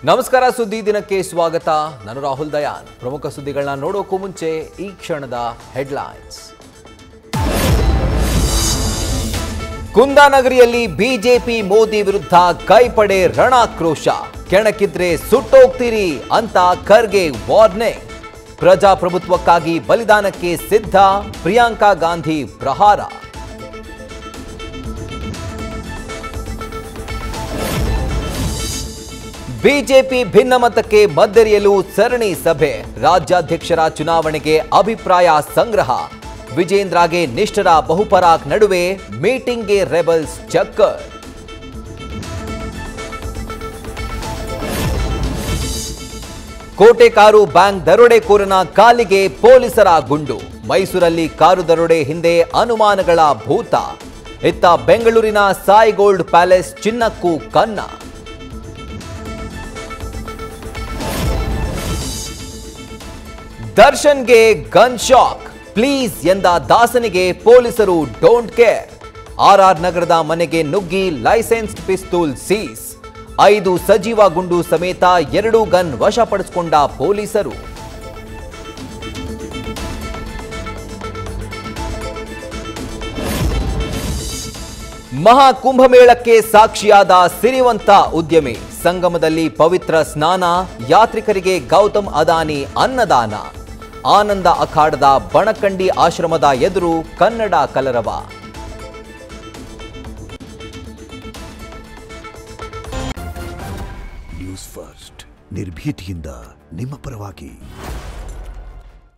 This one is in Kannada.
ನಮಸ್ಕಾರ ಸುದ್ದಿ ದಿನಕ್ಕೆ ಸ್ವಾಗತ. ನಾನು ರಾಹುಲ್ ದಯಾನ್. ಪ್ರಮುಖ ಸುದ್ದಿಗಳನ್ನ ನೋಡೋಕ್ಕೂ ಮುಂಚೆ ಈ ಕ್ಷಣದ ಹೆಡ್ಲೈನ್ಸ್. ಕುಂದಾನಗರಿಯಲ್ಲಿ ಬಿಜೆಪಿ ಮೋದಿ ವಿರುದ್ಧ ಕೈಪಡೆ ರಣಾಕ್ರೋಶ. ಕೆಣಕಿದ್ರೆ ಸುಟ್ಟೋಗ್ತೀರಿ ಅಂತ ಖರ್ಗೆ ವಾರ್ನಿಂಗ್. ಪ್ರಜಾಪ್ರಭುತ್ವಕ್ಕಾಗಿ ಬಲಿದಾನಕ್ಕೆ ಸಿದ್ಧ ಪ್ರಿಯಾಂಕಾ ಗಾಂಧಿ ಪ್ರಹಾರ. ಬಿಜೆಪಿ ಭಿನ್ನಮತಕ್ಕೆ ಮದ್ದೆರೆಯಲು ಸರಣಿ ಸಭೆ. ರಾಜ್ಯಾಧ್ಯಕ್ಷರ ಚುನಾವಣೆಗೆ ಅಭಿಪ್ರಾಯ ಸಂಗ್ರಹ. ವಿಜೇಂದ್ರಗೆ ನಿಷ್ಠರ ಬಹುಪರಾಕ್ ನಡುವೆ ಮೀಟಿಂಗ್ಗೆ ರೆಬಲ್ಸ್ ಚಕ್ಕರ್. ಕೋಟೆ ಕಾರು ಬ್ಯಾಂಕ್ ದರೋಡೆಕೋರನ ಕಾಲಿಗೆ ಪೊಲೀಸರ ಗುಂಡು. ಮೈಸೂರಲ್ಲಿ ಕಾರು ದರೋಡೆ ಹಿಂದೆ ಅನುಮಾನಗಳ ಭೂತ. ಇತ್ತ ಬೆಂಗಳೂರಿನ ಸಾಯಿ ಗೋಲ್ಡ್ ಪ್ಯಾಲೇಸ್ ಚಿನ್ನಕ್ಕೂ ಕನ್ನ. ದರ್ಶನ್ಗೆ ಗನ್ ಶಾಕ್. ಪ್ಲೀಸ್ ಎಂದ ದಾಸನಿಗೆ ಪೊಲೀಸರು ಡೋಂಟ್ ಕೇರ್. ಆರ್ಆರ್ ನಗರದ ಮನೆಗೆ ನುಗ್ಗಿ ಲೈಸೆನ್ಸ್ಡ್ ಪಿಸ್ತೂಲ್ ಸೀಸ್. 5 ಸಜೀವ ಗುಂಡು ಸಮೇತ 2 ಗನ್ ವಶಪಡಿಸಿಕೊಂಡ ಪೊಲೀಸರು. ಮಹಾಕುಂಭಮೇಳಕ್ಕೆ ಸಾಕ್ಷಿಯಾದ ಸಿರಿವಂತ ಉದ್ಯಮಿ. ಸಂಗಮದಲ್ಲಿ ಪವಿತ್ರ ಸ್ನಾನ. ಯಾತ್ರಿಕರಿಗೆ ಗೌತಮ್ ಅದಾನಿ ಅನ್ನದಾನ. ಆನಂದ ಅಖಾಡದ ಬಣಕಂಡಿ ಆಶ್ರಮದ ಎದುರು ಕನ್ನಡ ಕಲರವ. ನ್ಯೂಸ್ ಫಸ್ಟ್, ನಿರ್ಭೀತಿಯಿಂದ ನಿಮ್ಮ ಪರವಾಗಿ.